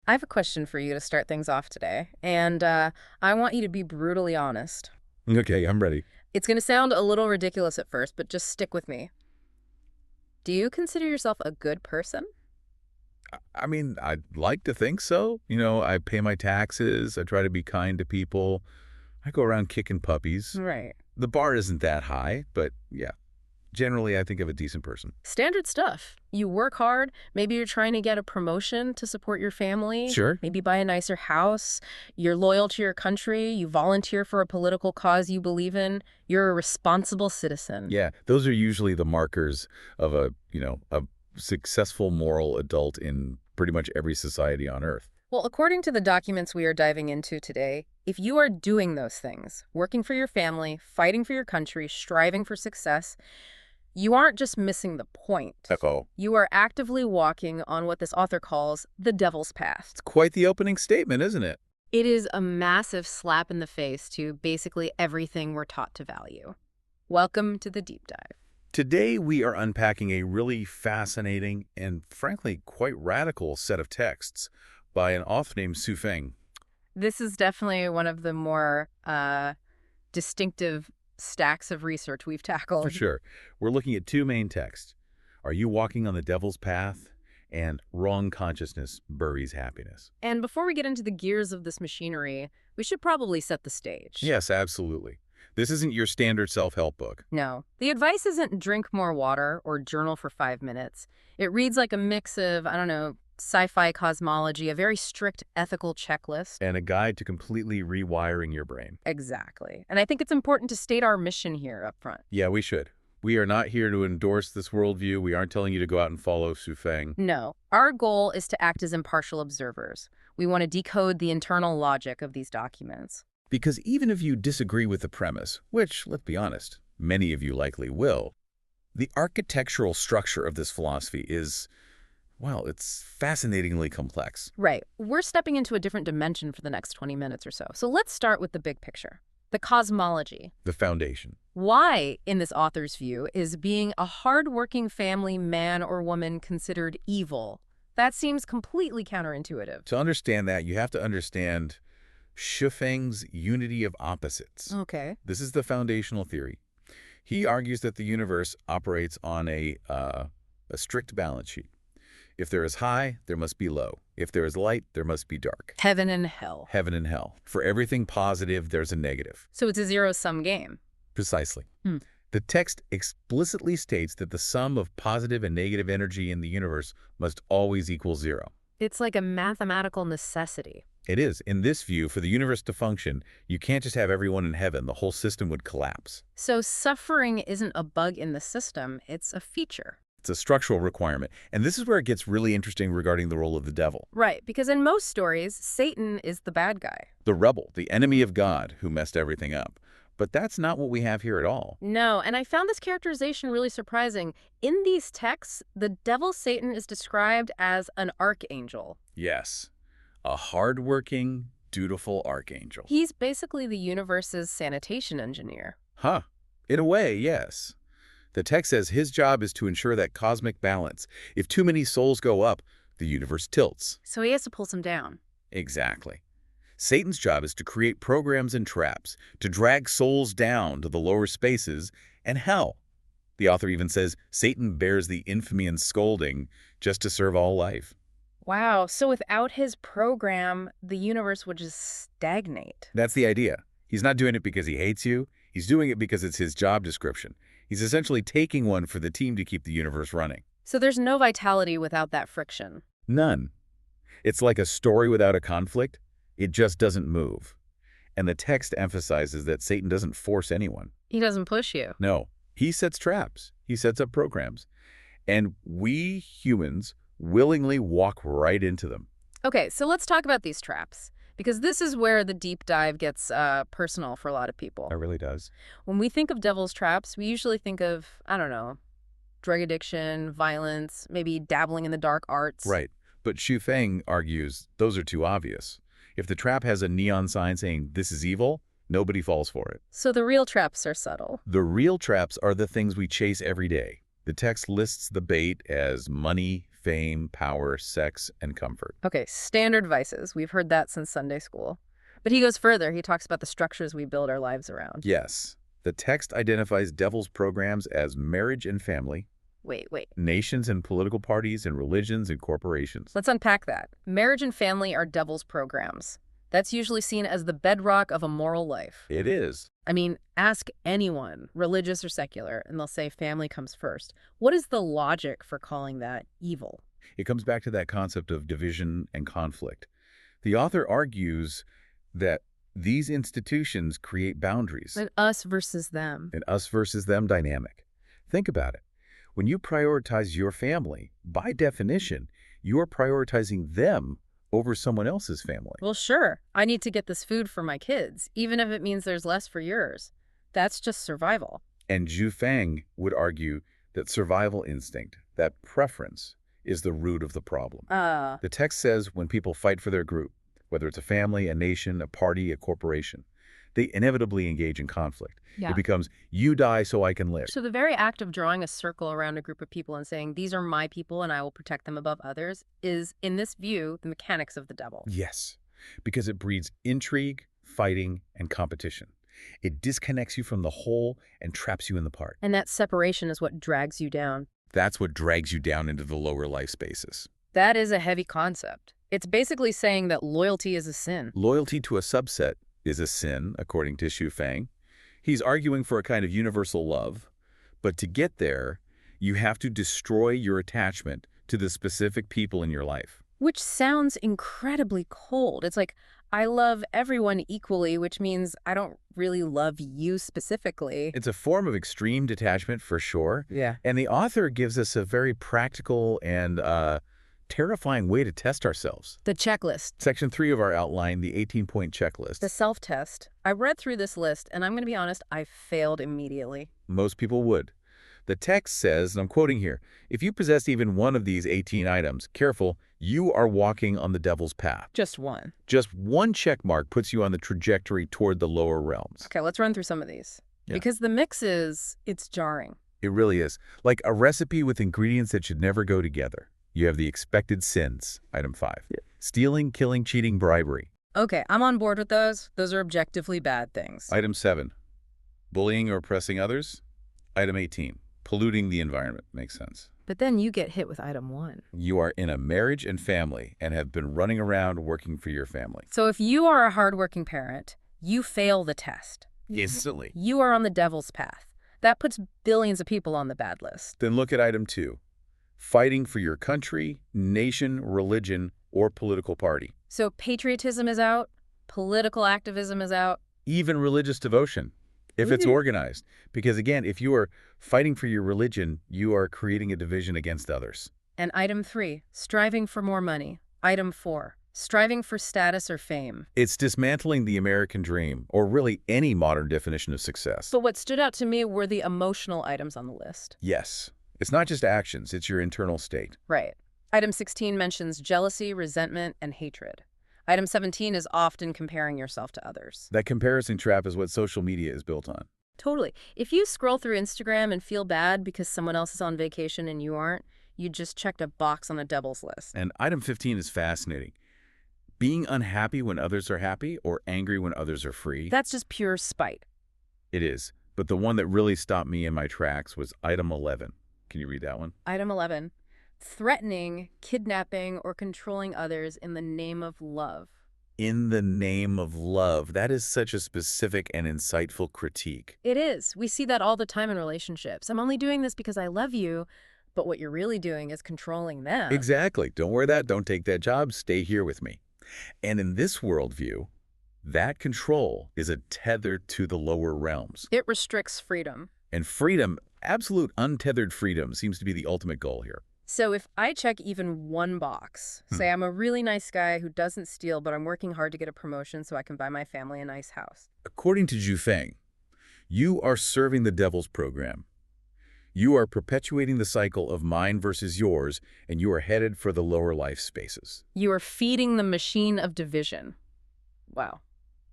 I have a question for you to start things off today, and I want you to be brutally honest. Okay, I'm ready. It's going to sound a little ridiculous at first, but just stick with me. Do you consider yourself a good person? I mean, I'd like to think so. I pay my taxes. I try to be kind to people. I go around kicking puppies. Right. The bar isn't that high, but yeah, generally I think of a decent person. Standard stuff. You work hard. Maybe you're trying to get a promotion to support your family. Sure. Maybe buy a nicer house. You're loyal to your country. You volunteer for a political cause you believe in. You're a responsible citizen. Yeah, those are usually the markers of a successful moral adult in pretty much every society on Earth. Well, according to the documents we are diving into today, if you are doing those things, working for your family, fighting for your country, striving for success, you aren't just missing the point. Echo. You are actively walking on what this author calls the devil's path. It's quite the opening statement, isn't it? It is a massive slap in the face to basically everything we're taught to value. Welcome to the deep dive. Today we are unpacking a really fascinating and frankly quite radical set of texts by an author named Su Feng. This is definitely one of the more distinctive stacks of research we've tackled. For sure. We're looking at two main texts. Are you walking on the devil's path? And wrong consciousness buries happiness. And before we get into the gears of this machinery, we should probably set the stage. Yes, absolutely. This isn't your standard self-help book. No. The advice isn't drink more water or journal for 5 minutes. It reads like a mix of, I don't know, sci-fi cosmology, a very strict ethical checklist. And a guide to completely rewiring your brain. Exactly. And I think it's important to state our mission here up front. Yeah, we should. We are not here to endorse this worldview. We aren't telling you to go out and follow Su Feng. No. Our goal is to act as impartial observers. We want to decode the internal logic of these documents. Because even if you disagree with the premise, which, let's be honest, many of you likely will, the architectural structure of this philosophy is, well, it's fascinatingly complex. Right. We're stepping into a different dimension for the next 20 minutes or so. So let's start with the big picture. The cosmology. The foundation. Why, in this author's view, is being a hardworking family man or woman considered evil? That seems completely counterintuitive. To understand that, you have to understand Su Feng's unity of opposites. Okay. This is the foundational theory. He argues that the universe operates on a strict balance sheet. If there is high, there must be low. If there is light, there must be dark. Heaven and hell. Heaven and hell. For everything positive, there's a negative. So it's a zero-sum game. Precisely. Hmm. The text explicitly states that the sum of positive and negative energy in the universe must always equal zero. It's like a mathematical necessity. It is. In this view, for the universe to function, you can't just have everyone in heaven. The whole system would collapse. So suffering isn't a bug in the system, it's a feature. It's a structural requirement. And this is where it gets really interesting regarding the role of the devil. Right, because in most stories, Satan is the bad guy. The rebel, the enemy of God, who messed everything up. But that's not what we have here at all. No, and I found this characterization really surprising. In these texts, the devil Satan is described as an archangel. Yes. A hardworking, dutiful archangel. He's basically the universe's sanitation engineer. Huh. In a way, yes. The text says his job is to ensure that cosmic balance. If too many souls go up, the universe tilts. So he has to pull some down. Exactly. Satan's job is to create programs and traps, to drag souls down to the lower spaces and hell. The author even says Satan bears the infamy and scolding just to serve all life. Wow, so without his program, the universe would just stagnate. That's the idea. He's not doing it because he hates you. He's doing it because it's his job description. He's essentially taking one for the team to keep the universe running. So there's no vitality without that friction. None. It's like a story without a conflict. It just doesn't move. And the text emphasizes that Satan doesn't force anyone. He doesn't push you. No, he sets traps. He sets up programs. And we humans willingly walk right into them. Okay, so let's talk about these traps, because this is where the deep dive gets personal for a lot of people. It really does. When we think of devil's traps, we usually think of, I don't know, drug addiction, violence, maybe dabbling in the dark arts. Right. But Su Feng argues those are too obvious. If the trap has a neon sign saying, "This is evil," nobody falls for it. So the real traps are subtle. The real traps are the things we chase every day. The text lists the bait as money, fame, power, sex, and comfort. Okay, standard vices. We've heard that since Sunday school. But he goes further. He talks about the structures we build our lives around. Yes, the text identifies devil's programs as marriage and family, Wait. nations and political parties and religions and corporations. Let's unpack that. Marriage and family are devil's programs. That's usually seen as the bedrock of a moral life. It is. I mean, ask anyone, religious or secular, and they'll say family comes first. What is the logic for calling that evil? It comes back to that concept of division and conflict. The author argues that these institutions create boundaries, An us versus them. an us versus them dynamic. Think about it. When you prioritize your family, by definition, you're prioritizing them over someone else's family. Well, sure, I need to get this food for my kids, even if it means there's less for yours. That's just survival. And Zhu Feng would argue that survival instinct, that preference, is the root of the problem. The text says when people fight for their group, whether it's a family, a nation, a party, a corporation, they inevitably engage in conflict. Yeah. It becomes, you die so I can live. So the very act of drawing a circle around a group of people and saying, these are my people and I will protect them above others, is, in this view, the mechanics of the devil. Yes, because it breeds intrigue, fighting, and competition. It disconnects you from the whole and traps you in the part. And that separation is what drags you down. That's what drags you down into the lower life spaces. That is a heavy concept. It's basically saying that loyalty is a sin. Loyalty to a subset is a sin, according to Zhu Feng. He's arguing for a kind of universal love, but to get there, you have to destroy your attachment to the specific people in your life. Which sounds incredibly cold. It's like, I love everyone equally, which means I don't really love you specifically. It's a form of extreme detachment for sure, Yeah. and the author gives us a very practical and terrifying way to test ourselves. The checklist. Section 3 of our outline, the 18-point checklist. The self-test. I read through this list, and I'm going to be honest, I failed immediately. Most people would. The text says, and I'm quoting here, if you possess even one of these 18 items, careful, you are walking on the devil's path. Just one. Just one check mark puts you on the trajectory toward the lower realms. Okay, let's run through some of these. Yeah. Because the mix it's jarring. It really is. Like a recipe with ingredients that should never go together. You have the expected sins, item 5. Yeah. Stealing, killing, cheating, bribery. Okay, I'm on board with those. Those are objectively bad things. Item 7. Bullying or oppressing others. Item 18. Polluting the environment. Makes sense. But then you get hit with item 1. You are in a marriage and family and have been running around working for your family. So if you are a hardworking parent, you fail the test. Instantly. You are on the devil's path. That puts billions of people on the bad list. Then look at item 2. Fighting for your country, nation, religion, or political party. So patriotism is out, political activism is out. Even religious devotion, if it's organized. Because again, if you are fighting for your religion, you are creating a division against others. And item 3, striving for more money. Item 4, striving for status or fame. It's dismantling the American dream, or really any modern definition of success. But what stood out to me were the emotional items on the list. Yes. It's not just actions, it's your internal state. Right. Item 16 mentions jealousy, resentment, and hatred. Item 17 is often comparing yourself to others. That comparison trap is what social media is built on. Totally. If you scroll through Instagram and feel bad because someone else is on vacation and you aren't, you just checked a box on the devil's list. And item 15 is fascinating. Being unhappy when others are happy or angry when others are free. That's just pure spite. It is. But the one that really stopped me in my tracks was item 11. Can you read that one? Item 11, threatening, kidnapping, or controlling others in the name of love. In the name of love. That is such a specific and insightful critique. It is. We see that all the time in relationships. I'm only doing this because I love you, but what you're really doing is controlling them. Exactly. Don't wear that. Don't take that job. Stay here with me. And in this worldview, that control is a tether to the lower realms. It restricts freedom. And freedom, absolute untethered freedom, seems to be the ultimate goal here. So if I check even one box, say I'm a really nice guy who doesn't steal, but I'm working hard to get a promotion so I can buy my family a nice house. According to Zhu Feng, you are serving the devil's program. You are perpetuating the cycle of mine versus yours, and you are headed for the lower life spaces. You are feeding the machine of division. Wow.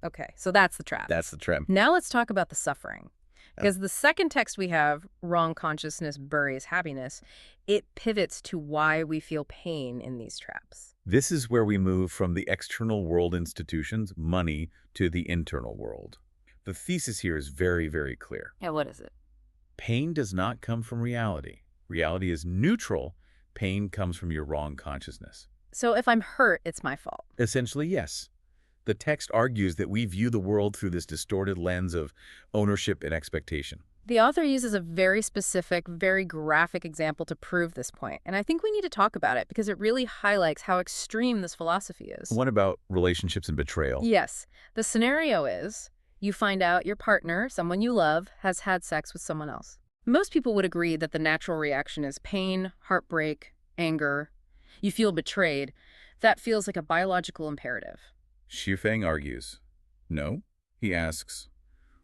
Okay, so that's the trap. That's the trap. Now let's talk about the suffering. Because the second text we have, wrong consciousness buries happiness, it pivots to why we feel pain in these traps. This is where we move from the external world institutions, money, to the internal world. The thesis here is very, very clear. Yeah, what is it? Pain does not come from reality. Reality is neutral. Pain comes from your wrong consciousness. So if I'm hurt, it's my fault. Essentially, yes. The text argues that we view the world through this distorted lens of ownership and expectation. The author uses a very specific, very graphic example to prove this point, and I think we need to talk about it because it really highlights how extreme this philosophy is. One about relationships and betrayal. Yes. The scenario is you find out your partner, someone you love, has had sex with someone else. Most people would agree that the natural reaction is pain, heartbreak, anger. You feel betrayed. That feels like a biological imperative. Xu argues, no. He asks,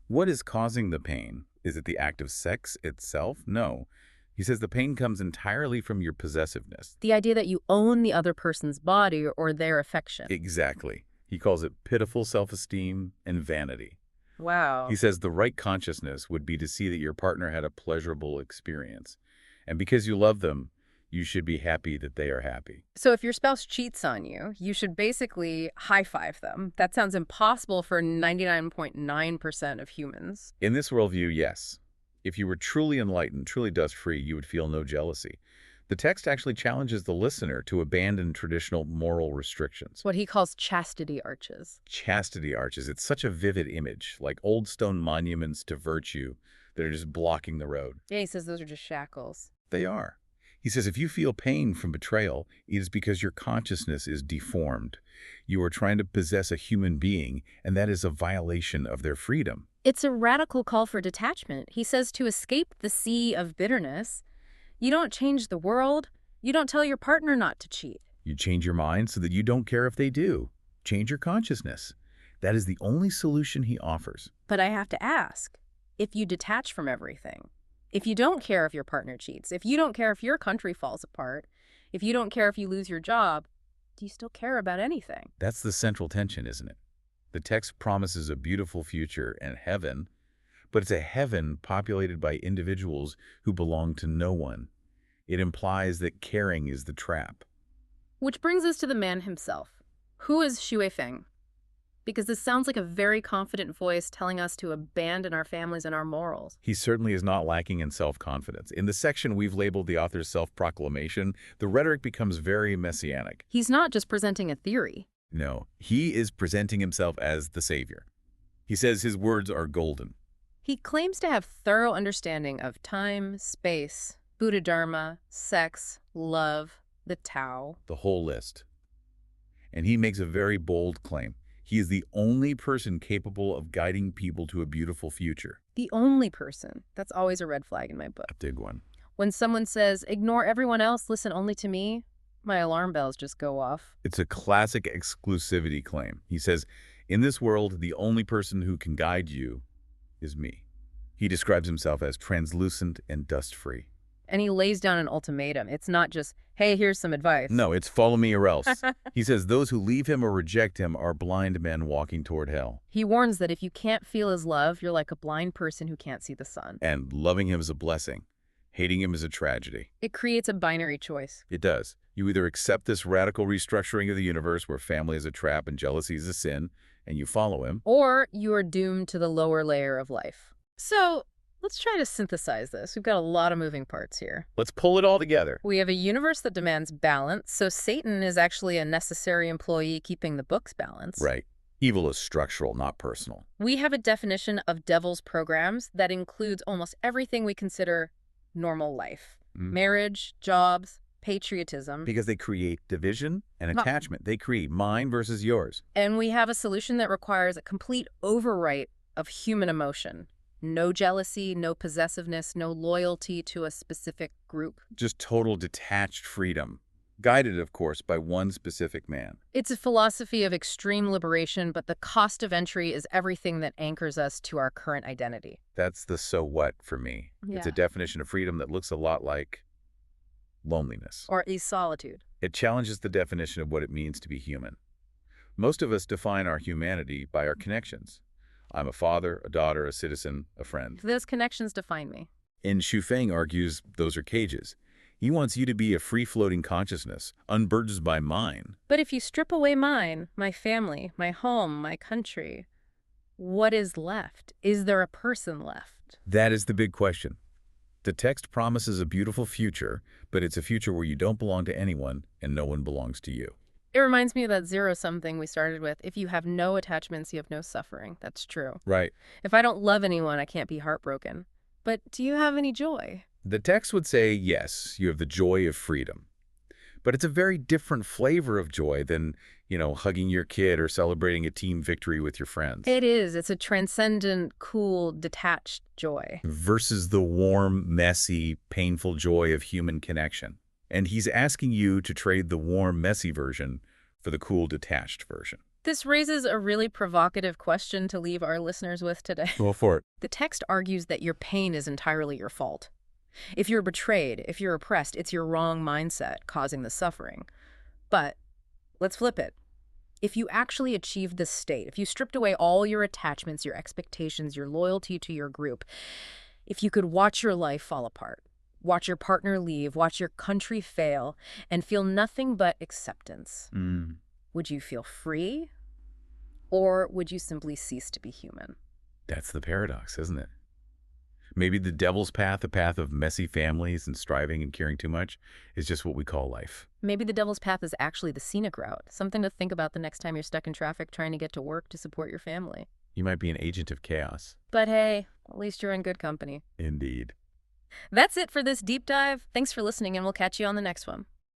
what is causing the pain? Is it the act of sex itself? No. He says the pain comes entirely from your possessiveness. The idea that you own the other person's body or their affection. Exactly. He calls it pitiful self-esteem and vanity. Wow. He says the right consciousness would be to see that your partner had a pleasurable experience. And because you love them, you should be happy that they are happy. So if your spouse cheats on you, you should basically high-five them. That sounds impossible for 99.9% of humans. In this worldview, yes. If you were truly enlightened, truly dust-free, you would feel no jealousy. The text actually challenges the listener to abandon traditional moral restrictions. What he calls chastity arches. Chastity arches. It's such a vivid image, like old stone monuments to virtue that are just blocking the road. Yeah, he says those are just shackles. They are. He says if you feel pain from betrayal, it is because your consciousness is deformed. You are trying to possess a human being, and that is a violation of their freedom. It's a radical call for detachment. He says to escape the sea of bitterness, you don't change the world. You don't tell your partner not to cheat. You change your mind so that you don't care if they do. Change your consciousness. That is the only solution he offers. But I have to ask, if you detach from everything, if you don't care if your partner cheats, if you don't care if your country falls apart, if you don't care if you lose your job, do you still care about anything? That's the central tension, isn't it? The text promises a beautiful future and heaven, but it's a heaven populated by individuals who belong to no one. It implies that caring is the trap. Which brings us to the man himself. Who is Xu Weifeng? Because this sounds like a very confident voice telling us to abandon our families and our morals. He certainly is not lacking in self-confidence. In the section we've labeled the author's self-proclamation, the rhetoric becomes very messianic. He's not just presenting a theory. No, he is presenting himself as the savior. He says his words are golden. He claims to have thorough understanding of time, space, Buddha Dharma, sex, love, the Tao. The whole list. And he makes a very bold claim. He is the only person capable of guiding people to a beautiful future. The only person. That's always a red flag in my book. A big one. When someone says, ignore everyone else, listen only to me, my alarm bells just go off. It's a classic exclusivity claim. He says, in this world, the only person who can guide you is me. He describes himself as translucent and dust-free. And he lays down an ultimatum. It's not just, hey, here's some advice. No, it's follow me or else. He says those who leave him or reject him are blind men walking toward hell. He warns that if you can't feel his love, you're like a blind person who can't see the sun. And loving him is a blessing. Hating him is a tragedy. It creates a binary choice. It does. You either accept this radical restructuring of the universe where family is a trap and jealousy is a sin, and you follow him. Or you are doomed to the lower layer of life. So let's try to synthesize this. We've got a lot of moving parts here. Let's pull it all together. We have a universe that demands balance, so Satan is actually a necessary employee keeping the books balanced. Right. Evil is structural, not personal. We have a definition of devil's programs that includes almost everything we consider normal life. Marriage, jobs, patriotism. Because they create division and attachment. They create mine versus yours. And we have a solution that requires a complete overwrite of human emotion. No jealousy, no possessiveness, no loyalty to a specific group. Just total detached freedom. Guided, of course, by one specific man. It's a philosophy of extreme liberation, but the cost of entry is everything that anchors us to our current identity. That's the so what for me. Yeah. It's a definition of freedom that looks a lot like loneliness. Or at least solitude. It challenges the definition of what it means to be human. Most of us define our humanity by our connections. I'm a father, a daughter, a citizen, a friend. Those connections define me. And Xu Feng argues those are cages. He wants you to be a free-floating consciousness, unburdened by mine. But if you strip away mine, my family, my home, my country, what is left? Is there a person left? That is the big question. The text promises a beautiful future, but it's a future where you don't belong to anyone and no one belongs to you. It reminds me of that zero-sum thing we started with. If you have no attachments, you have no suffering. That's true. Right. If I don't love anyone, I can't be heartbroken. But do you have any joy? The text would say, yes, you have the joy of freedom. But it's a very different flavor of joy than, hugging your kid or celebrating a team victory with your friends. It is. It's a transcendent, cool, detached joy. Versus the warm, messy, painful joy of human connection. And he's asking you to trade the warm, messy version for the cool, detached version. This raises a really provocative question to leave our listeners with today. Go for it. The text argues that your pain is entirely your fault. If you're betrayed, if you're oppressed, it's your wrong mindset causing the suffering. But let's flip it. If you actually achieved this state, if you stripped away all your attachments, your expectations, your loyalty to your group, if you could watch your life fall apart, watch your partner leave, watch your country fail, and feel nothing but acceptance, would you feel free? Or would you simply cease to be human? That's the paradox, isn't it? Maybe the devil's path, a path of messy families and striving and caring too much, is just what we call life. Maybe the devil's path is actually the scenic route, something to think about the next time you're stuck in traffic trying to get to work to support your family. You might be an agent of chaos. But hey, at least you're in good company. Indeed. That's it for this deep dive. Thanks for listening, and we'll catch you on the next one.